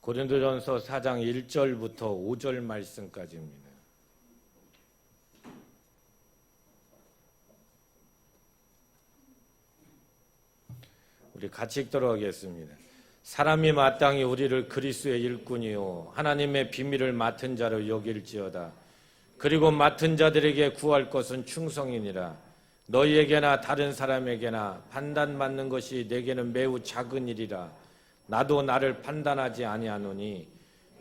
고린도전서 4장 1절부터 5절 말씀까지입니다. 우리 같이 읽도록 하겠습니다. 사람이 마땅히 우리를 그리스도의 일꾼이요 하나님의 비밀을 맡은 자로 여길지어다. 그리고 맡은 자들에게 구할 것은 충성이니라. 너희에게나 다른 사람에게나 판단받는 것이 내게는 매우 작은 일이라. 나도 나를 판단하지 아니하노니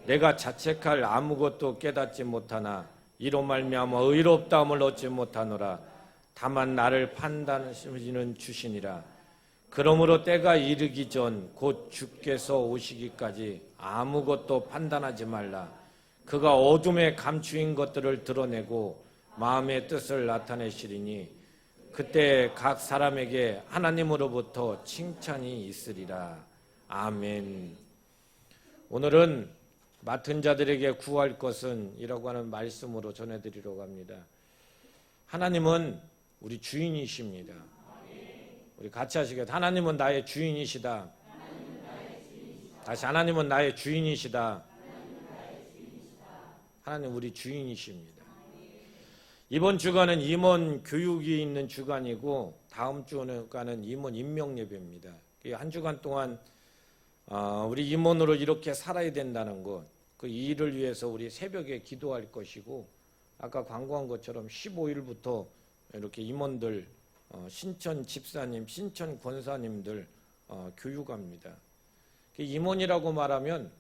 내가 자책할 아무것도 깨닫지 못하나 이로 말미암아 의롭다함을 얻지 못하노라. 다만 나를 판단하시는 주시니라. 그러므로 때가 이르기 전 곧 주께서 오시기까지 아무것도 판단하지 말라. 그가 어둠에 감추인 것들을 드러내고 마음의 뜻을 나타내시리니 그때 각 사람에게 하나님으로부터 칭찬이 있으리라. 아멘. 오늘은 맡은 자들에게 구할 것은 이라고 하는 말씀으로 전해드리려고 합니다. 하나님은 우리 주인이십니다. 우리 같이 하시겠습니다. 하나님은 나의 주인이시다. 다시 하나님은 나의 주인이시다. 하나님 우리 주인이십니다. 이번 주간은 임원 교육이 있는 주간이고 다음 주간은 임원 임명 예배입니다. 한 주간 동안 우리 임원으로 이렇게 살아야 된다는 것, 그 일을 위해서 우리 새벽에 기도할 것이고 아까 광고한 것처럼 15일부터 이렇게 임원들 신천 집사님, 신천 권사님들 교육합니다. 임원이라고 말하면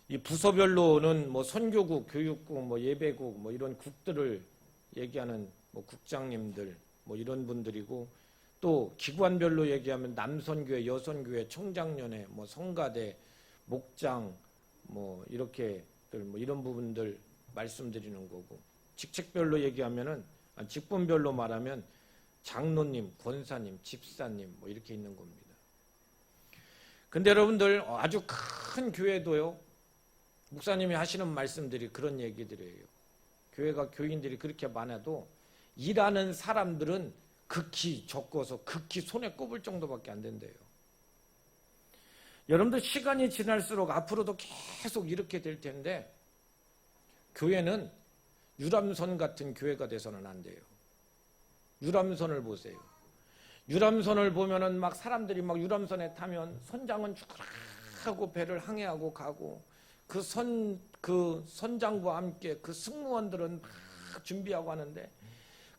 이 부서별로는 뭐 선교국, 교육국, 뭐 예배국, 뭐 이런 국들을 얘기하는 뭐 국장님들, 뭐 이런 분들이고 또 기관별로 얘기하면 남선교회, 여선교회, 청장년회, 뭐 성가대, 목장, 뭐 이렇게들 뭐 이런 부분들 말씀드리는 거고 직책별로 얘기하면은 직분별로 말하면 장로님, 권사님, 집사님 뭐 이렇게 있는 겁니다. 근데 여러분들 아주 큰 교회도요. 목사님이 하시는 말씀들이 그런 얘기들이에요. 교회가 교인들이 그렇게 많아도 일하는 사람들은 극히 적어서 극히 손에 꼽을 정도밖에 안 된대요. 여러분들 시간이 지날수록 앞으로도 계속 이렇게 될 텐데 교회는 유람선 같은 교회가 돼서는 안 돼요. 유람선을 보세요. 유람선을 보면은 막 사람들이 막 유람선에 타면 선장은 쭉 하고 배를 항해하고 가고 그 선장과 함께 그 승무원들은 막 준비하고 하는데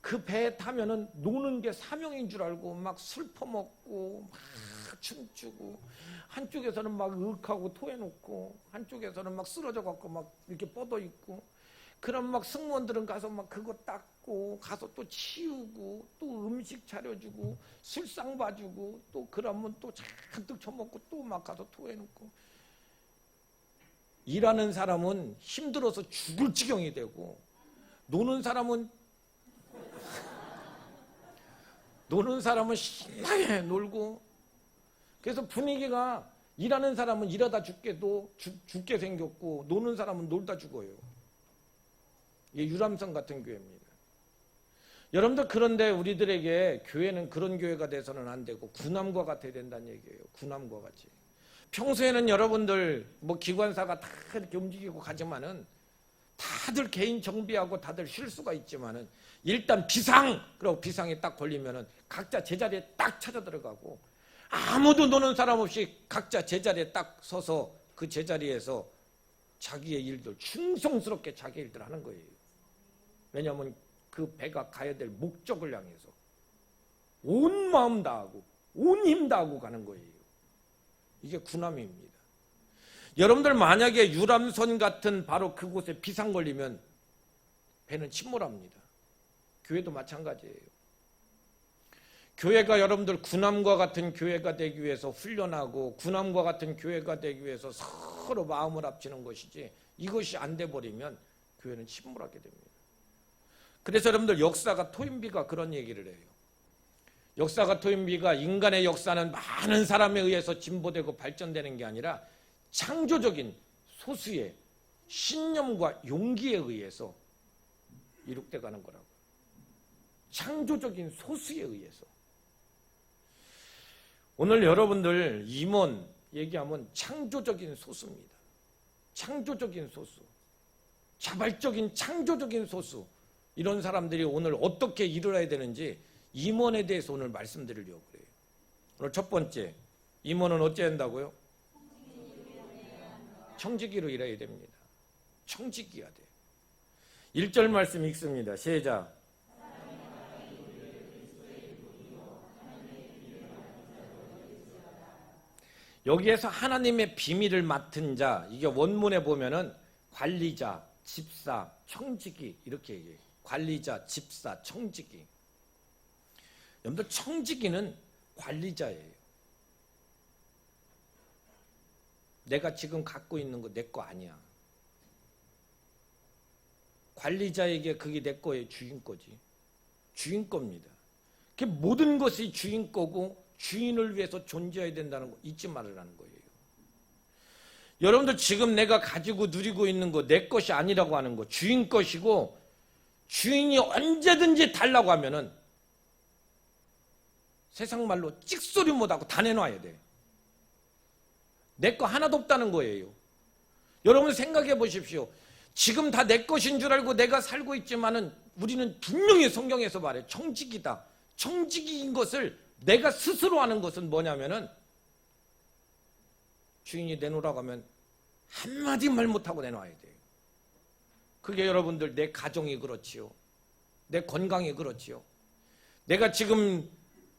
그 배에 타면은 노는 게 사명인 줄 알고 막 술 퍼먹고 막 춤추고 한쪽에서는 막 윽하고 토해놓고 한쪽에서는 막 쓰러져 갖고 막 이렇게 뻗어 있고 그럼 막 승무원들은 가서 막 그거 닦고 가서 또 치우고 또 음식 차려주고 술상 봐주고 또 그러면 또 잔뜩 처먹고 또 막 가서 토해놓고 일하는 사람은 힘들어서 죽을 지경이 되고 노는 사람은 신나게 놀고 그래서 분위기가 일하는 사람은 일하다 죽게 생겼고 노는 사람은 놀다 죽어요. 이게 유람선 같은 교회입니다. 여러분들 그런데 우리들에게 교회는 그런 교회가 돼서는 안 되고 군함과 같아야 된다는 얘기예요. 군함과 같이. 평소에는 여러분들 뭐 기관사가 다 이렇게 움직이고 가지만은 다들 개인 정비하고 다들 쉴 수가 있지만은 일단 그리고 비상이 딱 걸리면은 각자 제자리에 딱 찾아 들어가고 아무도 노는 사람 없이 각자 제자리에 딱 서서 그 제자리에서 자기의 일들 충성스럽게 자기 일들 하는 거예요. 왜냐하면 그 배가 가야 될 목적을 향해서 온 마음 다하고 온 힘 다하고 가는 거예요. 이게 군함입니다. 여러분들 만약에 유람선 같은 바로 그곳에 비상 걸리면 배는 침몰합니다. 교회도 마찬가지예요. 교회가 여러분들 군함과 같은 교회가 되기 위해서 훈련하고 군함과 같은 교회가 되기 위해서 서로 마음을 합치는 것이지 이것이 안 돼버리면 교회는 침몰하게 됩니다. 그래서 여러분들 역사가 토인비가 그런 얘기를 해요. 역사가 토인비가 인간의 역사는 많은 사람에 의해서 진보되고 발전되는 게 아니라 창조적인 소수의 신념과 용기에 의해서 이룩돼 가는 거라고. 창조적인 소수에 의해서. 오늘 여러분들 임원 얘기하면 창조적인 소수입니다. 창조적인 소수, 자발적인 창조적인 소수, 이런 사람들이 오늘 어떻게 일어나야 되는지 임원에 대해서 오늘 말씀드리려고 그래요. 오늘 첫 번째, 임원은 어찌 한다고요? 청지기로 일해야 됩니다. 청지기해야 돼요. 1절 말씀 읽습니다. 시작. 여기에서 하나님의 비밀을 맡은 자, 이게 원문에 보면은 관리자, 집사, 청지기 이렇게 얘기해요. 관리자, 집사, 청지기. 여러분들 청지기는 관리자예요. 내가 지금 갖고 있는 거 내 거 아니야. 관리자에게 그게 내 거예요. 주인 거지. 주인 겁니다. 그 모든 것이 주인 거고 주인을 위해서 존재해야 된다는 거 잊지 말으라는 거예요. 여러분들 지금 내가 가지고 누리고 있는 거 내 것이 아니라고 하는 거 주인 것이고 주인이 언제든지 달라고 하면은 세상 말로 찍소리 못하고 다 내놔야 돼. 내 거 하나도 없다는 거예요. 여러분 생각해 보십시오. 지금 다 내 것인 줄 알고 내가 살고 있지만은 우리는 분명히 성경에서 말해 청지기다. 청지기인 것을 내가 스스로 하는 것은 뭐냐면은 주인이 내놓으라고 하면 한마디 말 못하고 내놔야 돼요. 그게 여러분들 내 가정이 그렇지요. 내 건강이 그렇지요. 내가 지금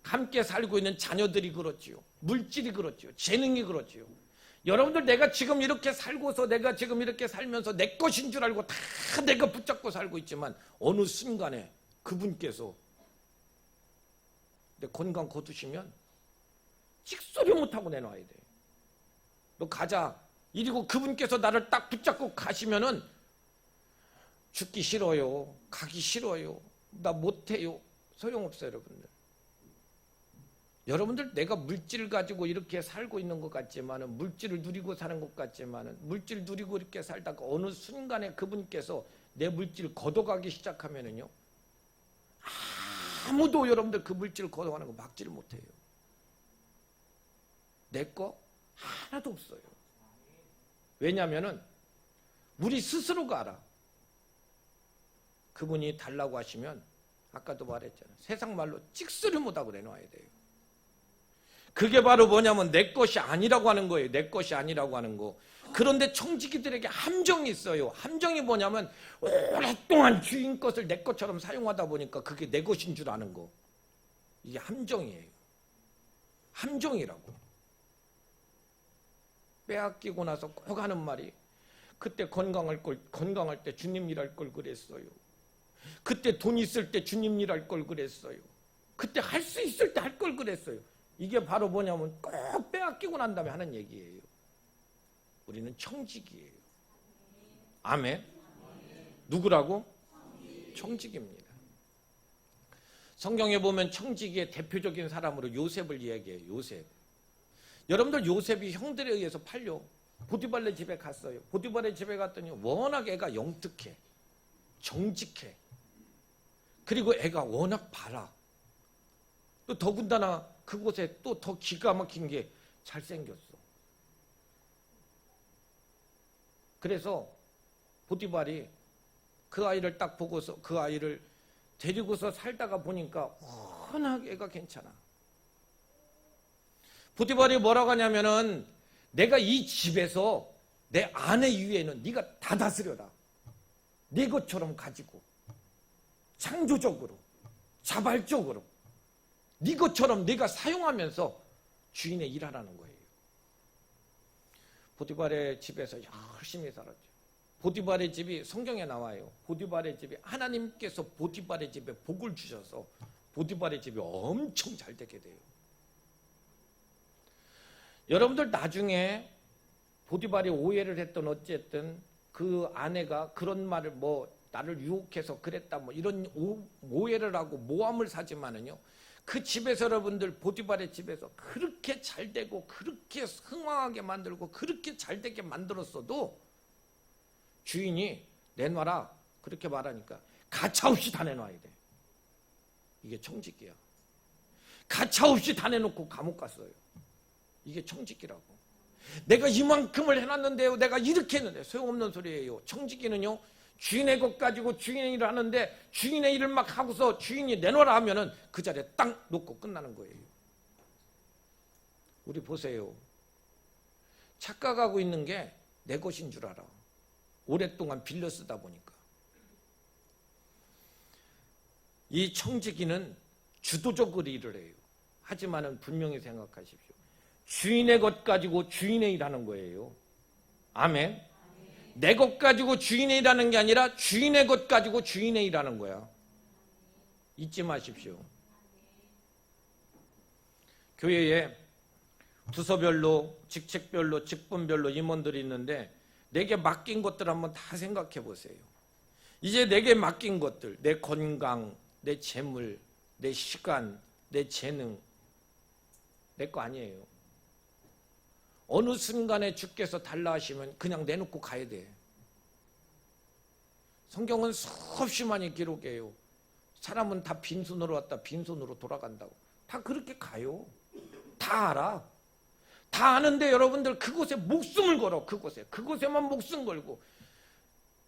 함께 살고 있는 자녀들이 그렇지요. 물질이 그렇지요. 재능이 그렇지요. 여러분들 내가 지금 이렇게 살고서 내가 지금 이렇게 살면서 내 것인 줄 알고 다 내가 붙잡고 살고 있지만 어느 순간에 그분께서 내 건강 거두시면 찍소리 못하고 내놔야 돼. 너 가자. 이리고 그분께서 나를 딱 붙잡고 가시면은 죽기 싫어요. 가기 싫어요. 나 못해요. 소용없어요, 여러분들. 여러분들 내가 물질을 가지고 이렇게 살고 있는 것 같지만은 물질을 누리고 사는 것 같지만은 물질 누리고 이렇게 살다가 어느 순간에 그분께서 내 물질 걷어가기 시작하면은요 아무도 여러분들 그 물질을 걷어가는 거 막지를 못해요. 내 거 하나도 없어요. 왜냐하면은 우리 스스로가 알아. 그분이 달라고 하시면 아까도 말했잖아요. 세상 말로 찍소리 못하고 내놔야 돼요. 그게 바로 뭐냐면 내 것이 아니라고 하는 거예요. 내 것이 아니라고 하는 거. 그런데 청지기들에게 함정이 있어요. 함정이 뭐냐면 오랫동안 주인 것을 내 것처럼 사용하다 보니까 그게 내 것인 줄 아는 거. 이게 함정이에요. 함정이라고. 빼앗기고 나서 꼭 하는 말이 그때 건강할 때 주님 일할 걸 그랬어요. 그때 돈 있을 때 주님 일할 걸 그랬어요. 그때 할 수 있을 때 할 걸 그랬어요. 이게 바로 뭐냐면 꼭 빼앗기고 난 다음에 하는 얘기예요. 우리는 청지기예요. 아멘. 누구라고? 청지기입니다. 성경에 보면 청지기의 대표적인 사람으로 요셉을 이야기해요. 요셉. 여러분들 요셉이 형들에 의해서 팔려 보디발의 집에 갔어요. 보디발의 집에 갔더니 워낙 애가 영특해. 정직해. 그리고 애가 워낙 바라. 또 더군다나 그곳에 또 더 기가 막힌 게 잘생겼어. 그래서 보디발이 그 아이를 딱 보고서 그 아이를 데리고서 살다가 보니까 워낙 애가 괜찮아. 보디발이 뭐라고 하냐면은 내가 이 집에서 내 아내 위에는 네가 다 다스려라. 네 것처럼 가지고 창조적으로 자발적으로 네 것처럼 네가 사용하면서 주인의 일하라는 거예요. 보디발의 집에서 열심히 살았죠. 보디발의 집이 성경에 나와요. 보디발의 집이 하나님께서 보디발의 집에 복을 주셔서 보디발의 집이 엄청 잘 되게 돼요. 여러분들 나중에 보디발이 오해를 했던 어쨌든 그 아내가 그런 말을 뭐 나를 유혹해서 그랬다 뭐 이런 오해를 하고 모함을 사지만은요. 그 집에서 여러분들 보디발의 집에서 그렇게 잘 되고 그렇게 흥왕하게 만들고 그렇게 잘 되게 만들었어도 주인이 내놔라 그렇게 말하니까 가차없이 다 내놔야 돼. 이게 청지기야. 가차없이 다 내놓고 감옥 갔어요. 이게 청지기라고. 내가 이만큼을 해놨는데요, 내가 이렇게 했는데 소용없는 소리예요. 청지기는요, 주인의 것 가지고 주인의 일을 하는데 주인의 일을 막 하고서 주인이 내놓으라 하면은 그 자리에 딱 놓고 끝나는 거예요. 우리 보세요. 착각하고 있는 게 내 것인 줄 알아. 오랫동안 빌려 쓰다 보니까. 이 청지기는 주도적으로 일을 해요. 하지만은 분명히 생각하십시오. 주인의 것 가지고 주인의 일하는 거예요. 아멘. 내 것 가지고 주인의 일하는 게 아니라 주인의 것 가지고 주인의 일하는 거야. 잊지 마십시오. 교회에 부서별로, 직책별로, 직분별로 임원들이 있는데 내게 맡긴 것들 한번 다 생각해 보세요. 이제 내게 맡긴 것들, 내 건강, 내 재물, 내 시간, 내 재능, 내 거 아니에요. 어느 순간에 주께서 달라 하시면 그냥 내놓고 가야 돼. 성경은 수없이 많이 기록해요. 사람은 다 빈손으로 왔다 빈손으로 돌아간다고. 다 그렇게 가요. 다 알아. 다 아는데 여러분들 그곳에 목숨을 걸어. 그곳에만 목숨 걸고.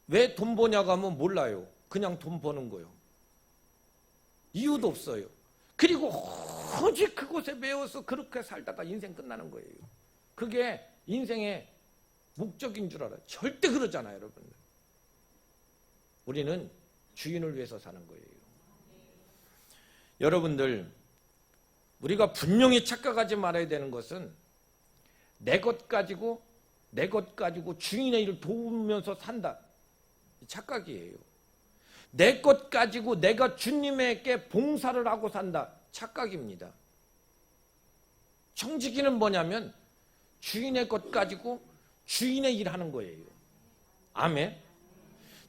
왜 돈 버냐고 하면 몰라요. 그냥 돈 버는 거예요. 이유도 없어요. 그리고 오직 그곳에 매여서 그렇게 살다가 인생 끝나는 거예요. 그게 인생의 목적인 줄 알아요. 절대 그러잖아요, 여러분들. 우리는 주인을 위해서 사는 거예요. 여러분들, 우리가 분명히 착각하지 말아야 되는 것은 내 것 가지고 주인의 일을 도우면서 산다. 착각이에요. 내 것 가지고 내가 주님에게 봉사를 하고 산다. 착각입니다. 청지기는 뭐냐면 주인의 것 가지고 주인의 일 하는 거예요. 아멘.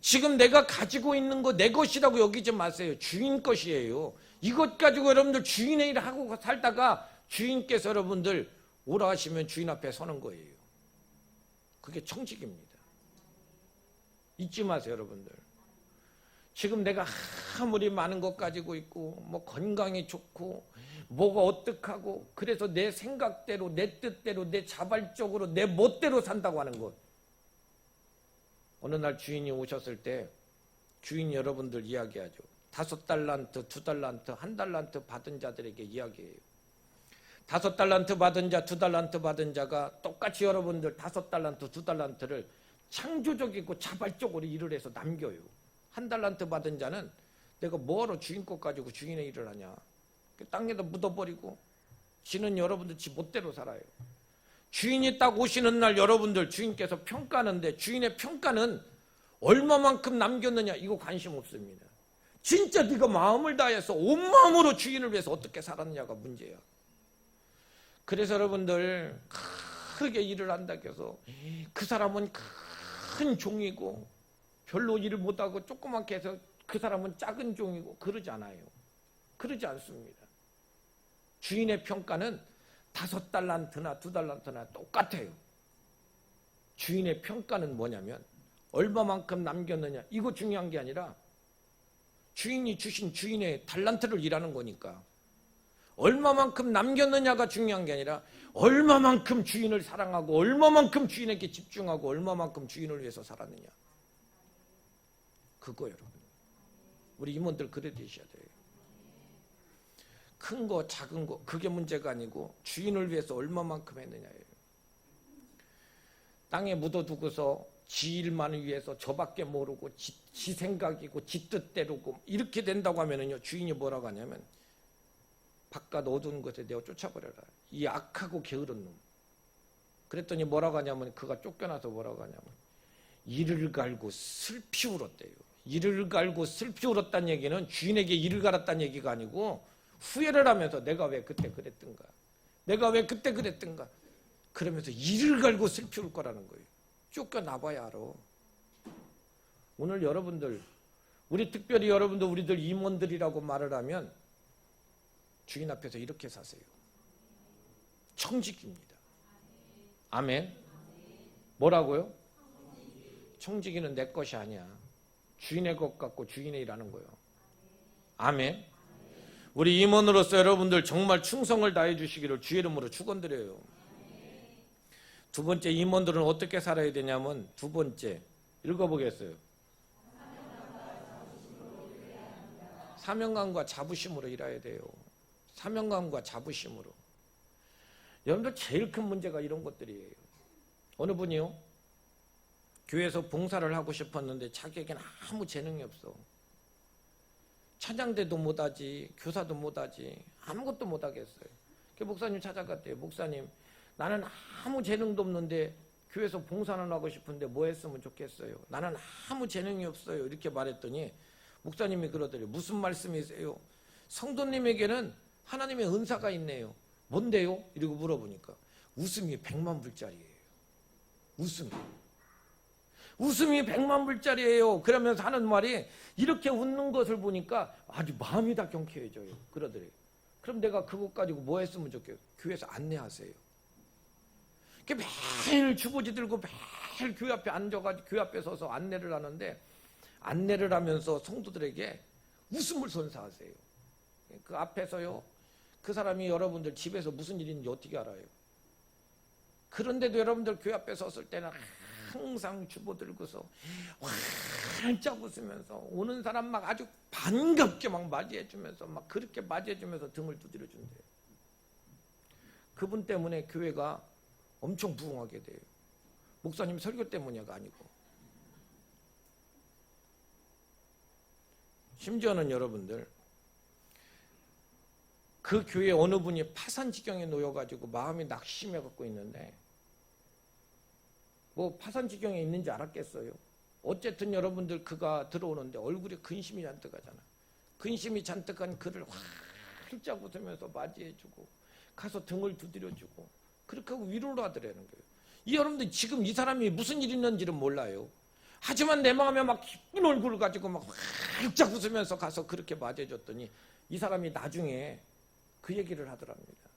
지금 내가 가지고 있는 거 내 것이라고 여기지 마세요. 주인 것이에요. 이것 가지고 여러분들 주인의 일을 하고 살다가 주인께서 여러분들 오라 하시면 주인 앞에 서는 거예요. 그게 청지기입니다. 잊지 마세요, 여러분들. 지금 내가 아무리 많은 것 가지고 있고 뭐 건강이 좋고 뭐가 어떡하고 그래서 내 생각대로 내 뜻대로 내 자발적으로 내 멋대로 산다고 하는 것. 어느 날 주인이 오셨을 때 주인 여러분들 이야기하죠. 5달란트, 2달란트, 1달란트 받은 자들에게 이야기해요. 5달란트 받은 자, 2달란트 받은 자가 똑같이 여러분들 5달란트, 2달란트를 창조적이고 자발적으로 일을 해서 남겨요. 1달란트 받은 자는 내가 뭐하러 주인 것 가지고 주인의 일을 하냐. 땅에다 묻어버리고 지는 여러분들 지 멋대로 살아요. 주인이 딱 오시는 날 여러분들 주인께서 평가하는데 주인의 평가는 얼마만큼 남겼느냐 이거 관심 없습니다. 진짜 네가 마음을 다해서 온 마음으로 주인을 위해서 어떻게 살았느냐가 문제야. 그래서 여러분들 크게 일을 한다고 해서 그 사람은 큰 종이고 별로 일을 못하고 조그맣게 해서 그 사람은 작은 종이고 그러지 않아요. 그러지 않습니다. 주인의 평가는 5달란트나 2달란트나 똑같아요. 주인의 평가는 뭐냐면 얼마만큼 남겼느냐 이거 중요한 게 아니라 주인이 주신 주인의 달란트를 일하는 거니까 얼마만큼 남겼느냐가 중요한 게 아니라 얼마만큼 주인을 사랑하고 얼마만큼 주인에게 집중하고 얼마만큼 주인을 위해서 살았느냐 그거 여러분 우리 임원들 그래 되셔야 돼요. 큰 거 작은 거 그게 문제가 아니고 주인을 위해서 얼마만큼 했느냐예요. 땅에 묻어두고서 지 일만을 위해서 저밖에 모르고 지 생각이고 지 뜻대로고 이렇게 된다고 하면은요 주인이 뭐라고 하냐면 바깥 어두운 것에 내어 쫓아버려라. 이 악하고 게으른 놈. 그랬더니 뭐라고 하냐면 그가 쫓겨나서 뭐라고 하냐면 이를 갈고 슬피 울었대요. 이를 갈고 슬피 울었다는 얘기는 주인에게 이를 갈았다는 얘기가 아니고 후회를 하면서 내가 왜 그때 그랬던가 내가 왜 그때 그랬던가 그러면서 이를 갈고 슬피 울 거라는 거예요. 쫓겨나봐야 알아. 오늘 여러분들 우리 특별히 여러분들 우리들 임원들이라고 말을 하면 주인 앞에서 이렇게 사세요. 청지기입니다. 아멘. 뭐라고요? 청지기는 내 것이 아니야. 주인의 것 같고 주인의 일하는 거예요. 아멘. 우리 임원으로서 여러분들 정말 충성을 다해 주시기를 주의 이름으로 축원드려요. 두 번째, 임원들은 어떻게 살아야 되냐면, 두 번째 읽어보겠어요. 사명감과 자부심으로 일해야 돼요. 사명감과 자부심으로. 여러분들 제일 큰 문제가 이런 것들이에요. 어느 분이요? 교회에서 봉사를 하고 싶었는데 자기에게는 아무 재능이 없어. 찬양대도 못하지, 교사도 못하지, 아무것도 못하겠어요. 그 목사님 찾아갔대요. 목사님, 나는 아무 재능도 없는데 교회에서 봉사는 하고 싶은데 뭐 했으면 좋겠어요. 나는 아무 재능이 없어요. 이렇게 말했더니 목사님이 그러더래요. 무슨 말씀이세요? 성도님에게는 하나님의 은사가 있네요. 뭔데요? 이러고 물어보니까 웃음이 100만 불짜리예요. 웃음이 100만 불짜리예요. 그러면서 하는 말이 이렇게 웃는 것을 보니까 아주 마음이 다 경쾌해져요. 그러더래요. 그럼 내가 그것 가지고 뭐 했으면 좋겠어요? 교회에서 안내하세요. 매일 주보지 들고 매일 교회 앞에 앉아가지고 교회 앞에 서서 안내를 하는데 안내를 하면서 성도들에게 웃음을 선사하세요. 그 앞에서요. 그 사람이 여러분들 집에서 무슨 일인지 어떻게 알아요? 그런데도 여러분들 교회 앞에 섰을 때는 항상 주보 들고서 활짝 웃으면서 오는 사람 막 아주 반갑게 막 맞이해주면서 막 그렇게 맞이해주면서 등을 두드려준대요. 그분 때문에 교회가 엄청 부흥하게 돼요. 목사님 설교 때문이가 아니고. 심지어는 여러분들 그 교회 어느 분이 파산 지경에 놓여가지고 마음이 낙심해 갖고 있는데 뭐 파산 지경에 있는지 알았겠어요. 어쨌든 여러분들 그가 들어오는데 얼굴에 근심이 잔뜩 하잖아. 근심이 잔뜩한 그를 활짝 웃으면서 맞이해주고 가서 등을 두드려주고 그렇게 하고 위로를 하더라는 거예요. 이 여러분들 지금 이 사람이 무슨 일이 있는지는 몰라요. 하지만 내 마음에 막 기쁜 얼굴을 가지고 막 활짝 웃으면서 가서 그렇게 맞이해줬더니 이 사람이 나중에 그 얘기를 하더랍니다.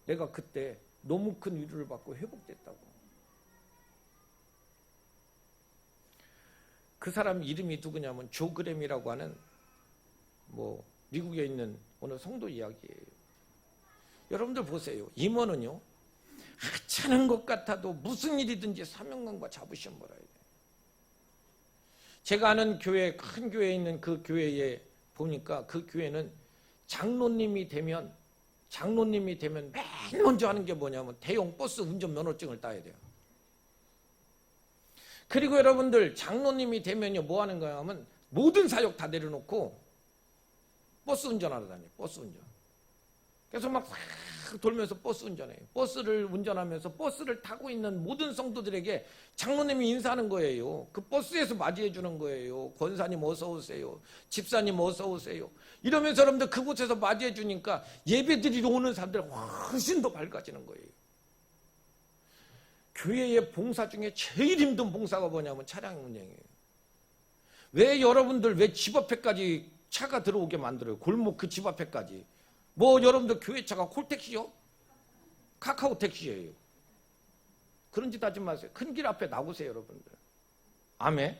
내가 그때 너무 큰 위로를 받고 회복됐다고. 그 사람 이름이 누구냐면 조 그램이라고 하는 뭐 미국에 있는 어느 성도 이야기예요. 여러분들 보세요. 임원은요. 하찮은 것 같아도 무슨 일이든지 사명감과 자부심을 해야 돼요. 제가 아는 교회, 큰 교회에 있는 그 교회에 보니까 그 교회는 장로님이 되면 맨 먼저 하는 게 뭐냐면 대형 버스 운전 면허증을 따야 돼요. 그리고 여러분들 장로님이 되면요 뭐 하는 거야 하면 모든 사역 다 내려놓고 버스 운전하러 다녀요. 버스 운전. 그래서 막 돌면서 버스 운전해요. 버스를 운전하면서 버스를 타고 있는 모든 성도들에게 장로님이 인사하는 거예요. 그 버스에서 맞이해 주는 거예요. 권사님 어서 오세요. 집사님 어서 오세요. 이러면서 여러분들 그곳에서 맞이해 주니까 예배드리러 오는 사람들 훨씬 더 밝아지는 거예요. 교회의 봉사 중에 제일 힘든 봉사가 뭐냐면 차량 운행이에요. 왜 여러분들 왜 집 앞에까지 차가 들어오게 만들어요? 골목 그 집 앞에까지. 뭐 여러분들 교회 차가 콜택시요? 카카오 택시예요. 그런 짓 하지 마세요. 큰 길 앞에 나오세요, 여러분들. 아멘.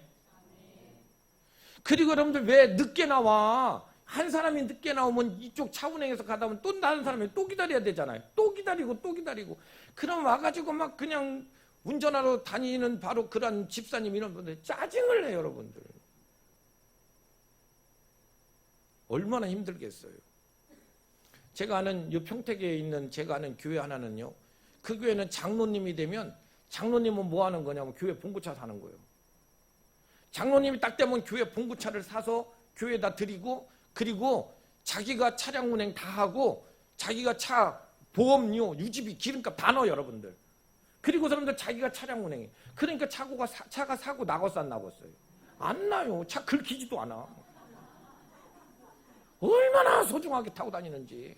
그리고 여러분들 왜 늦게 나와? 한 사람이 늦게 나오면 이쪽 차 운행해서 가다 보면 또 다른 사람이 또 기다려야 되잖아요. 또 기다리고. 그럼 와가지고 막 그냥 운전하러 다니는 바로 그런 집사님 이런 분들 짜증을 내요, 여러분들. 얼마나 힘들겠어요. 제가 아는 이 평택에 있는 제가 아는 교회 하나는요. 그 교회는 장로님이 되면 장로님은 뭐 하는 거냐면 교회 봉구차 사는 거예요. 장로님이 딱 되면 교회 봉구차를 사서 교회에다 드리고 그리고 자기가 차량 운행 다 하고 자기가 차 보험료, 유지비, 기름값 다 넣어요, 여러분들. 그리고 사람들 자기가 차량 운행해. 그러니까 차가 사고 나갔어, 안 나갔어요? 안 나요. 차 긁히지도 않아. 얼마나 소중하게 타고 다니는지.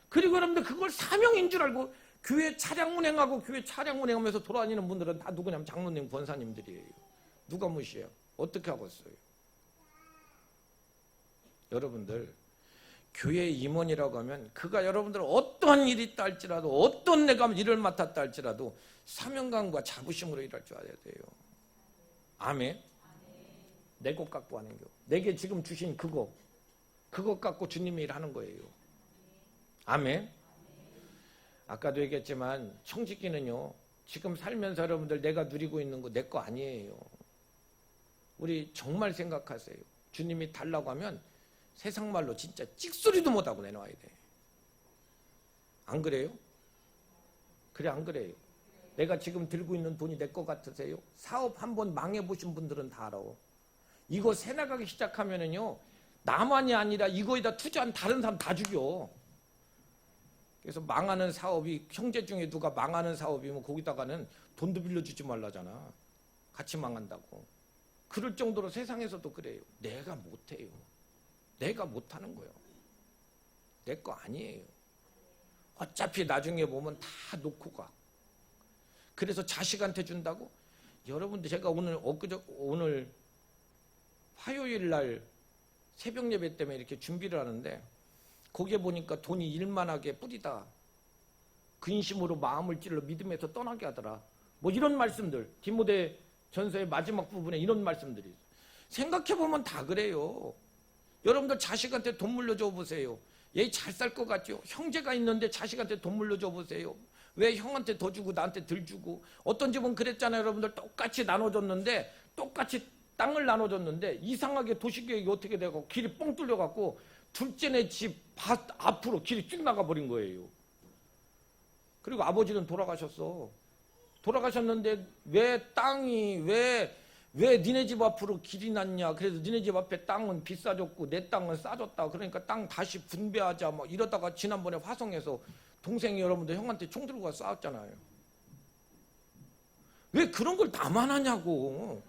그리고 여러분들 그걸 사명인 줄 알고 교회 차량 운행하고 교회 차량 운행하면서 돌아다니는 분들은 다 누구냐면 장로님, 권사님들이에요. 누가 무시해요? 어떻게 하고 있어요? 여러분들 교회 임원이라고 하면 그가 여러분들 어떠한 일이 있다 할지라도 어떤 내가 일을 맡았다 할지라도 사명감과 자부심으로 일할 줄 알아야 돼요. 아멘. 내 것 갖고 하는 거. 내게 지금 주신 그것 갖고 주님의 일 하는 거예요. 아멘. 아까도 얘기했지만 청지기는요, 지금 살면서 여러분들 내가 누리고 있는 거 내 거 아니에요. 우리 정말 생각하세요. 주님이 달라고 하면 세상 말로 진짜 찍소리도 못하고 내놔야 돼. 안 그래요? 그래, 안 그래요? 내가 지금 들고 있는 돈이 내 거 같으세요? 사업 한번 망해보신 분들은 다 알아. 이거 새 나가기 시작하면은요, 나만이 아니라 이거에다 투자한 다른 사람 다 죽여. 그래서 망하는 사업이, 형제 중에 누가 망하는 사업이면 거기다가는 돈도 빌려주지 말라잖아. 같이 망한다고. 그럴 정도로 세상에서도 그래요. 내가 못해요. 내가 못하는 거예요. 내 거 아니에요. 어차피 나중에 보면 다 놓고 가. 그래서 자식한테 준다고? 여러분들, 제가 오늘 화요일 날 새벽 예배 때문에 이렇게 준비를 하는데, 거기에 보니까 돈이 일만하게 뿌리다 근심으로 마음을 찔러 믿음에서 떠나게 하더라. 뭐 이런 말씀들, 디모데 전서의 마지막 부분에 이런 말씀들이 있어요. 생각해보면 다 그래요. 여러분들 자식한테 돈 물려줘 보세요. 얘 잘 살 것 같죠? 형제가 있는데 자식한테 돈 물려줘 보세요. 왜 형한테 더 주고 나한테 덜 주고? 어떤 집은 그랬잖아요. 여러분들 똑같이 나눠줬는데, 똑같이 땅을 나눠줬는데 이상하게 도시계획이 어떻게 되고 길이 뻥 뚫려갖고 둘째네 집 밭 앞으로 길이 쭉 나가버린 거예요. 그리고 아버지는 돌아가셨어. 돌아가셨는데 왜 니네 집 앞으로 길이 났냐? 그래서 니네 집 앞에 땅은 비싸졌고 내 땅은 싸졌다. 그러니까 땅 다시 분배하자. 막 이러다가 지난번에 화성에서 동생이 여러분들 형한테 총 들고 가서 싸웠잖아요. 왜 그런 걸 나만 하냐고.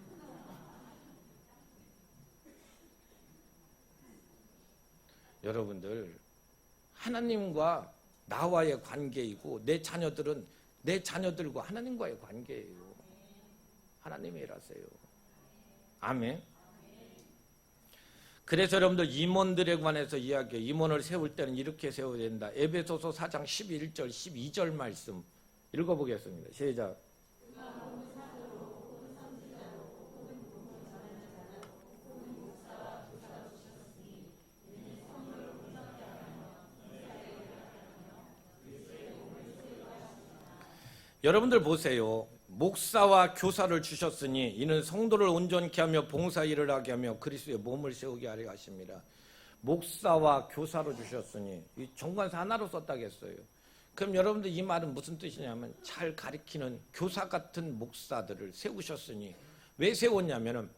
여러분들, 하나님과 나와의 관계이고 내 자녀들은 내 자녀들과 하나님과의 관계예요. 하나님이 일하세요. 아멘. 그래서 여러분들 임원들에 관해서 이야기해요. 임원을 세울 때는 이렇게 세워야 된다. 에베소서 4장 11절 12절 말씀 읽어보겠습니다. 시작. 여러분들 보세요. 목사와 교사를 주셨으니 이는 성도를 온전케 하며 봉사 일을 하게 하며 그리스도의 몸을 세우게 하려 하십니다. 목사와 교사로 주셨으니, 이 정관사 하나로 썼다겠어요. 그럼 여러분들 이 말은 무슨 뜻이냐면, 잘 가르치는 교사 같은 목사들을 세우셨으니, 왜 세웠냐면은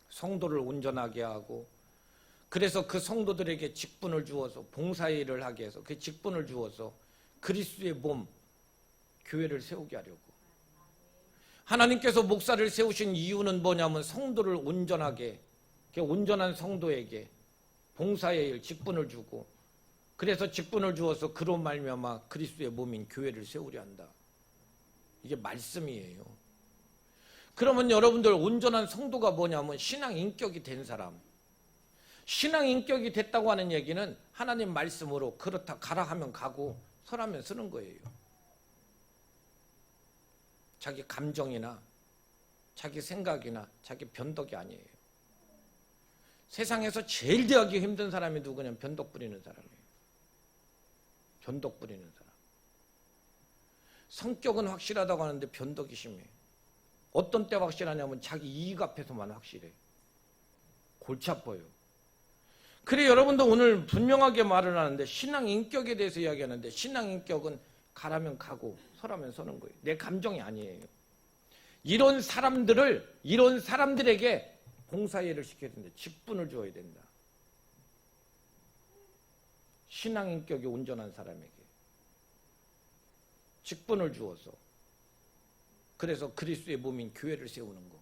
성도를 온전하게 하고, 그래서 그 성도들에게 직분을 주어서 봉사 일을 하게 해서 그 직분을 주어서 그리스도의 몸 교회를 세우게 하려고. 하나님께서 목사를 세우신 이유는 뭐냐면 성도를 온전하게, 온전한 성도에게 봉사의 일, 직분을 주고, 그래서 직분을 주어서 그로 말미암아 그리스도의 몸인 교회를 세우려 한다. 이게 말씀이에요. 그러면 여러분들 온전한 성도가 뭐냐면 신앙 인격이 된 사람. 신앙 인격이 됐다고 하는 얘기는 하나님 말씀으로 그렇다 가라 하면 가고 서라면 서는 거예요. 자기 감정이나 자기 생각이나 자기 변덕이 아니에요. 세상에서 제일 대하기 힘든 사람이 누구냐면 변덕 부리는 사람이에요. 변덕 부리는 사람. 성격은 확실하다고 하는데 변덕이 심해. 어떤 때 확실하냐면 자기 이익 앞에서만 확실해. 골치 아파요. 그래, 여러분도 오늘 분명하게 말을 하는데 신앙 인격에 대해서 이야기하는데, 신앙 인격은 가라면 가고 서라면 서는 거예요. 내 감정이 아니에요. 이런 사람들에게 봉사일을 시켜야 된다. 직분을 줘야 된다. 신앙 인격이 온전한 사람에게 직분을 주어서, 그래서 그리스도의 몸인 교회를 세우는 거.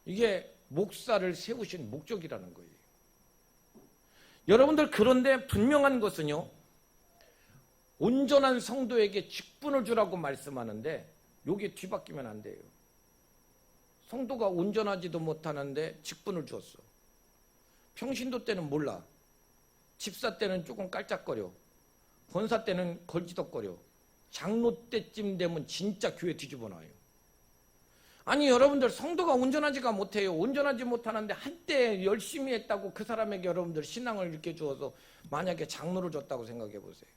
이게 목사를 세우신 목적이라는 거예요. 여러분들, 그런데 분명한 것은요, 온전한 성도에게 직분을 주라고 말씀하는데 요게 뒤바뀌면 안 돼요. 성도가 온전하지도 못하는데 직분을 줬어. 평신도 때는 몰라. 집사 때는 조금 깔짝거려. 권사 때는 걸지덕거려. 장로 때쯤 되면 진짜 교회 뒤집어놔요. 아니, 여러분들 성도가 온전하지가 못해요. 온전하지 못하는데 한때 열심히 했다고 그 사람에게 여러분들 신앙을 이렇게 주어서 만약에 장로를 줬다고 생각해 보세요.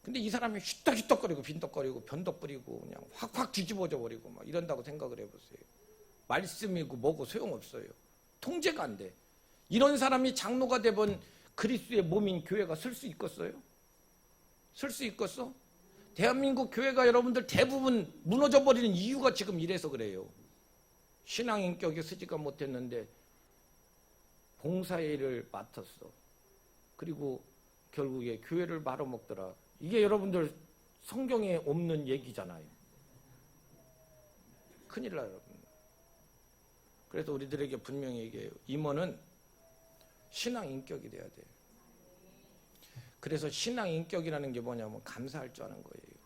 근데 이 사람이 휘떡휘떡거리고 빈떡거리고 변덕 부리고 그냥 확확 뒤집어져 버리고 막 이런다고 생각을 해보세요. 말씀이고 뭐고 소용없어요. 통제가 안 돼. 이런 사람이 장로가 되본 그리스도의 몸인 교회가 쓸 수 있겠어요? 쓸 수 있겠어? 대한민국 교회가 여러분들 대부분 무너져 버리는 이유가 지금 이래서 그래요. 신앙 인격이 쓰지가 못했는데 봉사의 일을 맡았어. 그리고 결국에 교회를 말아먹더라. 이게 여러분들 성경에 없는 얘기잖아요. 큰일 나요, 여러분. 그래서 우리들에게 분명히 얘기해요. 임원은 신앙 인격이 돼야 돼요. 그래서 신앙 인격이라는 게 뭐냐면 감사할 줄 아는 거예요.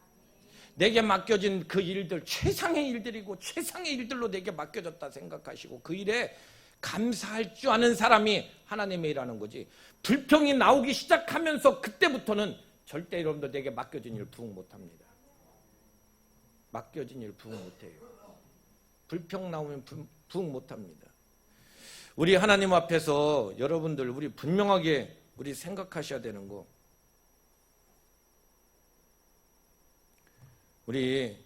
내게 맡겨진 그 일들, 최상의 일들이고 최상의 일들로 내게 맡겨졌다 생각하시고 그 일에 감사할 줄 아는 사람이 하나님의 일하는 거지. 불평이 나오기 시작하면서 그때부터는 절대 여러분들 내게 맡겨진 일 부응 못합니다. 맡겨진 일 부응 못해요. 불평 나오면 부응 못합니다. 우리 하나님 앞에서 여러분들 우리 분명하게 우리 생각하셔야 되는 거, 우리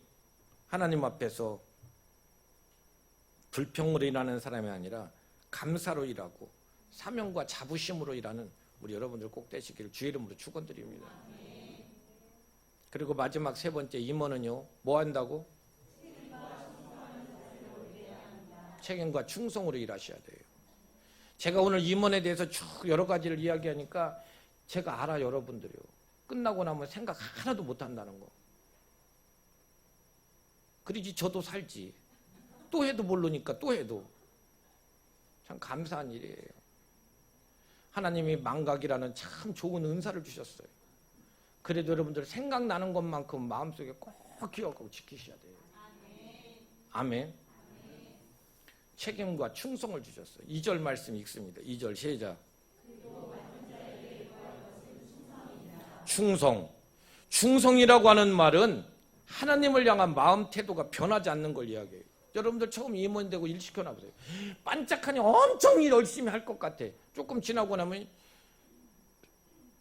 하나님 앞에서 불평으로 일하는 사람이 아니라 감사로 일하고 사명과 자부심으로 일하는 우리 여러분들 꼭 되시기를 주의 이름으로 축원드립니다. 그리고 마지막 세 번째 임원은요, 뭐 한다고? 책임과 충성으로 일하셔야 돼요. 제가 오늘 임원에 대해서 쭉 여러 가지를 이야기하니까 제가 알아, 여러분들이요. 끝나고 나면 생각 하나도 못 한다는 거. 그러지 저도 살지. 또 해도 모르니까 또 해도. 참 감사한 일이에요. 하나님이 망각이라는 참 좋은 은사를 주셨어요. 그래도 여러분들 생각나는 것만큼 마음속에 꼭 기억하고 지키셔야 돼요. 아멘. 책임과 충성을 주셨어요. 2절 말씀 읽습니다. 2절 시작. 충성. 충성이라고 하는 말은 하나님을 향한 마음 태도가 변하지 않는 걸 이야기해요. 여러분들 처음 임원 되고 일 시켜놔보세요. 반짝하니 엄청 일 열심히 할 것 같아. 조금 지나고 나면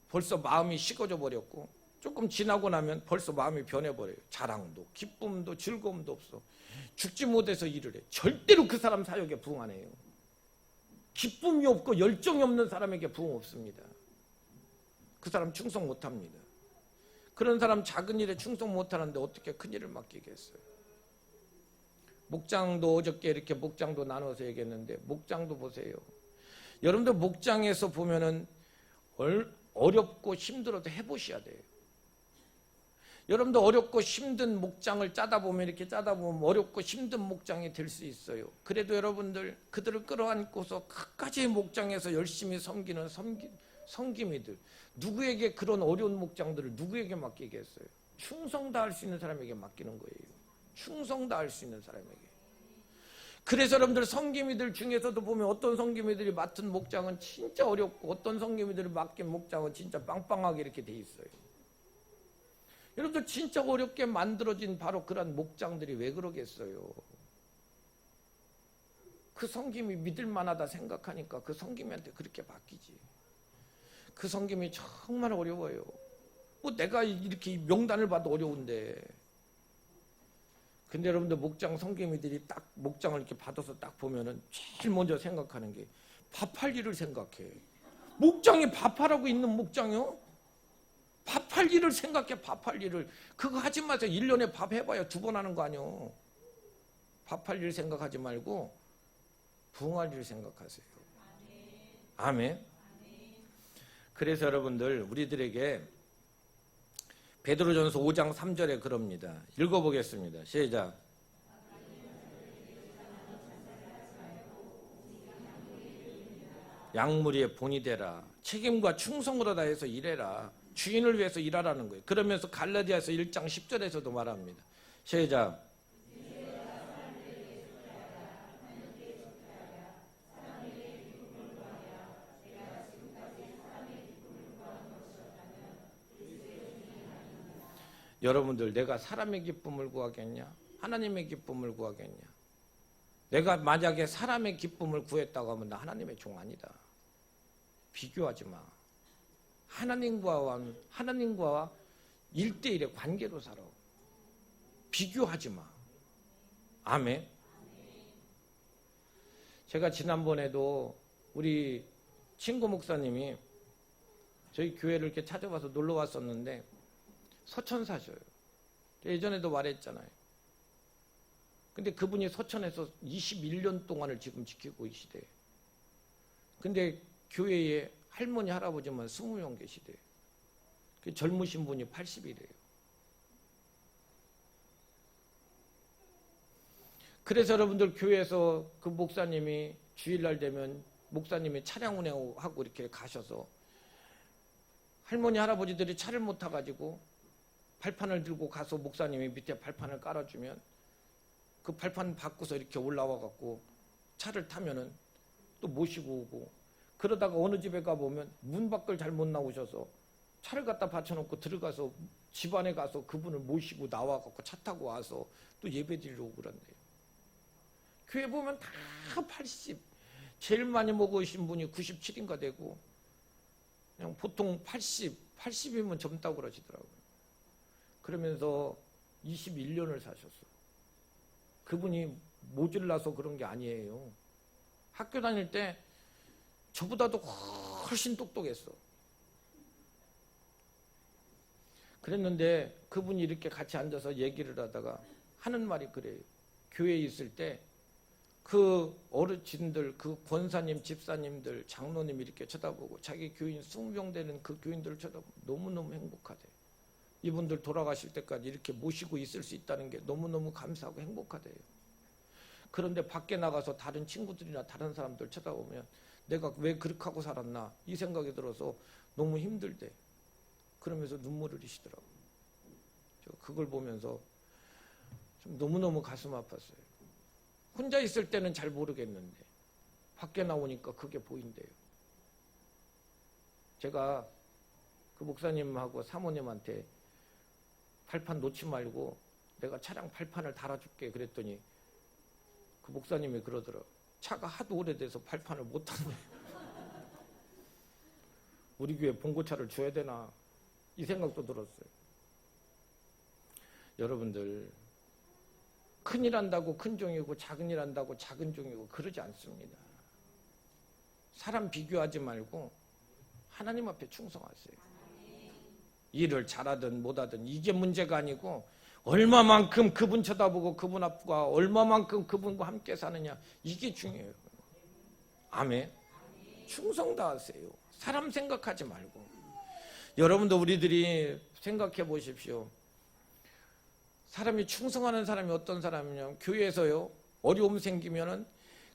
벌써 마음이 식어져 버렸고, 조금 지나고 나면 벌써 마음이 변해버려요. 자랑도 기쁨도 즐거움도 없어. 죽지 못해서 일을 해. 절대로 그 사람 사역에 부응 안 해요. 기쁨이 없고 열정이 없는 사람에게 부응 없습니다. 그 사람 충성 못합니다. 그런 사람 작은 일에 충성 못하는데 어떻게 큰 일을 맡기겠어요? 목장도 어저께 이렇게 목장도 나눠서 얘기했는데, 목장도 보세요. 여러분들 목장에서 보면은 어렵고 힘들어도 해보셔야 돼요. 여러분들 어렵고 힘든 목장을 짜다 보면, 이렇게 짜다 보면 어렵고 힘든 목장이 될 수 있어요. 그래도 여러분들 그들을 끌어안고서 끝까지 목장에서 열심히 섬기는 섬김이들, 누구에게 그런 어려운 목장들을 누구에게 맡기겠어요? 충성 다할 수 있는 사람에게 맡기는 거예요. 충성 다할 수 있는 사람에게. 그래서 여러분들 섬김이들 중에서도 보면 어떤 섬김이들이 맡은 목장은 진짜 어렵고 어떤 섬김이들이 맡긴 목장은 진짜 빵빵하게 이렇게 돼 있어요. 여러분들 진짜 어렵게 만들어진 바로 그런 목장들이 왜 그러겠어요? 그 섬김이 믿을 만하다 생각하니까 그 섬김한테 그렇게 맡기지. 그 섬김이 정말 어려워요. 뭐 내가 이렇게 명단을 봐도 어려운데. 근데 여러분들 목장 섬김이들이 딱 목장을 이렇게 받아서 딱 보면은 제일 먼저 생각하는 게 밥할 일을 생각해. 목장에 밥하라고 있는 목장이요? 밥할 일을 생각해. 밥할 일을. 그거 하지 마세요. 1년에 밥 해봐야 2번 하는 거 아니요. 밥할 일 생각하지 말고 부흥할 일을 생각하세요. 아멘. 그래서 여러분들 우리들에게 베드로전서 5장 3절에 그럽니다. 읽어보겠습니다. 시작. 약물의 본이 되라. 책임과 충성으로 다해서 일해라. 주인을 위해서 일하라는 거예요. 그러면서 갈라디아서 1장 10절에서도 말합니다. 시작. 여러분들 내가 사람의 기쁨을 구하겠냐? 하나님의 기쁨을 구하겠냐? 내가 만약에 사람의 기쁨을 구했다고 하면 나 하나님의 종 아니다. 비교하지 마. 하나님과 1대1의 관계로 살아. 비교하지 마. 아멘. 제가 지난번에도 우리 친구 목사님이 저희 교회를 이렇게 찾아와서 놀러 왔었는데 서천 사셔요. 예전에도 말했잖아요. 근데 그분이 서천에서 21년 동안을 지금 지키고 계시대요. 근데 교회에 할머니 할아버지만 20명 계시대요. 그 젊으신 분이 80이래요. 그래서 여러분들 교회에서 그 목사님이 주일날 되면 목사님이 차량 운행하고 이렇게 가셔서 할머니 할아버지들이 차를 못 타가지고 발판을 들고 가서 목사님이 밑에 발판을 깔아주면 그 발판 바꾸서 이렇게 올라와 갖고 차를 타면은 또 모시고 오고, 그러다가 어느 집에 가보면 문 밖을 잘못 나오셔서 차를 갖다 받쳐놓고 들어가서 집 안에 가서 그분을 모시고 나와 갖고 차 타고 와서 또 예배 드리려고 그런대요. 교회 보면 다 80, 제일 많이 먹으신 분이 97인가 되고 그냥 보통 80이면 젊다고 그러시더라고요. 그러면서 21년을 사셨어. 그분이 모질라서 그런 게 아니에요. 학교 다닐 때 저보다도 훨씬 똑똑했어. 그랬는데 그분이 이렇게 같이 앉아서 얘기를 하다가 하는 말이 그래요. 교회에 있을 때 그 어르신들, 그 권사님, 집사님들, 장로님 이렇게 쳐다보고 자기 교인 20명 되는 그 교인들을 쳐다보고 너무너무 행복하대. 이분들 돌아가실 때까지 이렇게 모시고 있을 수 있다는 게 너무너무 감사하고 행복하대요. 그런데 밖에 나가서 다른 친구들이나 다른 사람들 쳐다보면 내가 왜 그렇게 하고 살았나 이 생각이 들어서 너무 힘들대. 그러면서 눈물을 흘리시더라고요. 그걸 보면서 좀 너무너무 가슴 아팠어요. 혼자 있을 때는 잘 모르겠는데 밖에 나오니까 그게 보인대요. 제가 그 목사님하고 사모님한테 발판 놓지 말고 내가 차량 발판을 달아줄게 그랬더니 그 목사님이 그러더라. 차가 하도 오래돼서 발판을 못하는 거예요. 우리 교회 봉고차를 줘야 되나 이 생각도 들었어요. 여러분들 큰일 한다고 큰 종이고 작은 일 한다고 작은 종이고 그러지 않습니다. 사람 비교하지 말고 하나님 앞에 충성하세요. 일을 잘하든 못하든 이게 문제가 아니고 얼마만큼 그분 쳐다보고 그분 앞과 얼마만큼 그분과 함께 사느냐 이게 중요해요. 아멘. 충성 다하세요. 사람 생각하지 말고. 여러분도 우리들이 생각해 보십시오. 사람이 충성하는 사람이 어떤 사람이냐면 교회에서요 어려움 생기면은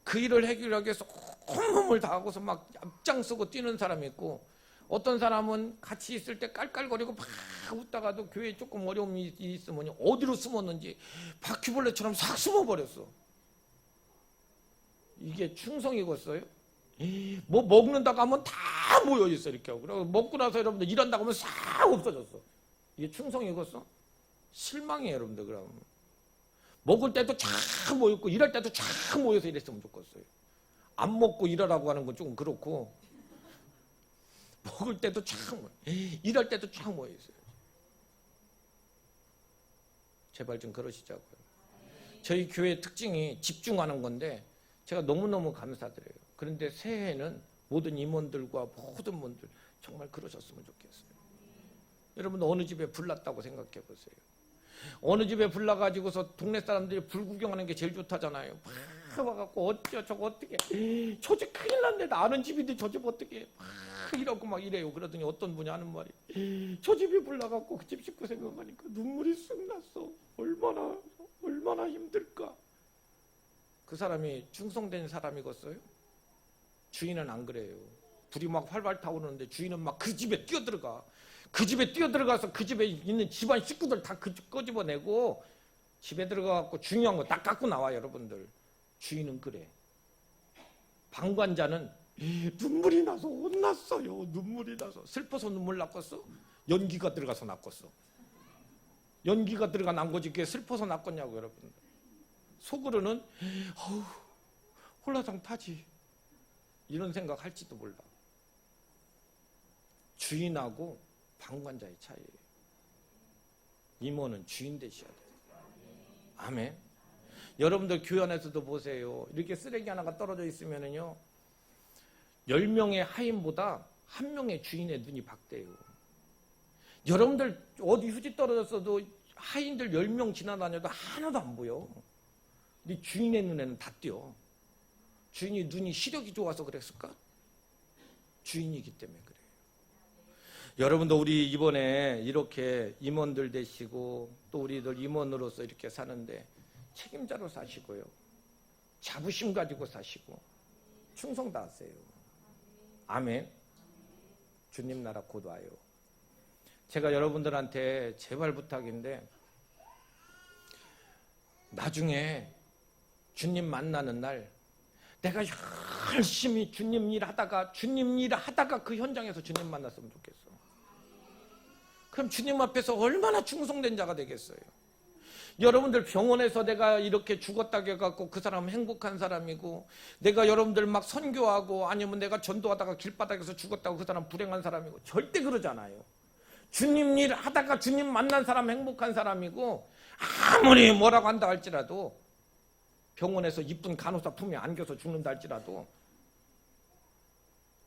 그 일을 해결하기 위해서 온몸을 다하고서 막 앞장서고 뛰는 사람이 있고, 어떤 사람은 같이 있을 때 깔깔거리고 막 웃다가도 교회에 조금 어려움이 있으면 어디로 숨었는지 바퀴벌레처럼 싹 숨어버렸어. 이게 충성이겠어요? 뭐 먹는다고 하면 다 모여있어 이렇게 하고, 그리고 먹고 나서 여러분들 일한다고 하면 싹 없어졌어. 이게 충성이겠어? 실망이에요 여러분들. 그럼 먹을 때도 쫙 모였고 일할 때도 쫙 모여서 이랬으면 좋겠어요. 안 먹고 일하라고 하는 건 조금 그렇고 먹을 때도 쫙 모여, 일할 때도 쫙 모여있어요. 제발 좀 그러시자고요. 저희 교회 특징이 집중하는 건데 제가 너무너무 감사드려요. 그런데 새해에는 모든 임원들과 모든 분들 정말 그러셨으면 좋겠어요. 여러분 어느 집에 불났다고 생각해 보세요. 어느 집에 불나가지고서 동네 사람들이 불 구경하는 게 제일 좋다잖아요. 막 와갖고 어쩌 저거 어떻게 저 집 큰일 났네. 나 아는 집인데 저 집 어떻게 막 이러고 막 이래요. 그러더니 어떤 분이 하는 말이 저 집이 불나갖고 그 집 식구 생각하니까 눈물이 쓱 났어. 얼마나 힘들까. 그 사람이 충성된 사람이겠어요? 주인은 안 그래요. 불이 막 활발 타오르는데 주인은 막 그 집에 뛰어들어가. 그 집에 뛰어들어가서 그 집에 있는 집안 식구들 다 끄집어내고 집에 들어가갖고 중요한 거 다 깎고 나와요. 여러분들 주인은 그래. 방관자는 눈물이 나서 혼났어요. 눈물이 나서. 슬퍼서 눈물 났겠어? 연기가 들어가서 났겠어? 연기가 들어가 난 거지 그게 슬퍼서 났겠냐고. 여러분들 속으로는 홀라당 타지 이런 생각 할지도 몰라. 주인하고 방관자의 차이예요. 이모는 주인 되셔야 돼요. 아멘. 여러분들 교회 안에서도 보세요. 이렇게 쓰레기 하나가 떨어져 있으면은요, 10명의 하인보다 1명의 주인의 눈이 밝대요. 여러분들 어디 휴지 떨어졌어도 하인들 10명 지나다녀도 하나도 안 보여. 근데 주인의 눈에는 다 띄어. 주인이 눈이 시력이 좋아서 그랬을까? 주인이기 때문에 그래요. 여러분도 우리 이번에 이렇게 임원들 되시고 또 우리들 임원으로서 이렇게 사는데 책임자로 사시고요. 자부심 가지고 사시고 충성 다하세요. 아멘. 주님 나라 곧 와요. 제가 여러분들한테 제발 부탁인데 나중에 주님 만나는 날 내가 열심히 주님 일 하다가 그 현장에서 주님 만났으면 좋겠어. 그럼 주님 앞에서 얼마나 충성된 자가 되겠어요. 여러분들 병원에서 내가 이렇게 죽었다고 해갖고 그 사람은 행복한 사람이고, 내가 여러분들 막 선교하고 아니면 내가 전도하다가 길바닥에서 죽었다고 그 사람 불행한 사람이고, 절대 그러잖아요. 주님 일 하다가 주님 만난 사람 행복한 사람이고, 아무리 뭐라고 한다 할지라도 병원에서 이쁜 간호사 품에 안겨서 죽는다 할지라도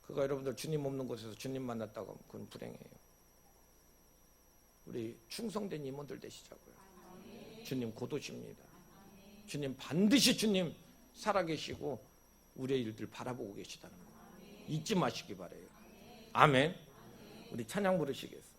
그가 여러분들 주님 없는 곳에서 주님 만났다고 하면 그건 불행해요. 우리 충성된 임원들 되시자고요. 주님 곧 오십니다. 주님 반드시 주님 살아계시고 우리의 일들 바라보고 계시다는 거 잊지 마시기 바라요. 아멘. 우리 찬양 부르시겠습니다.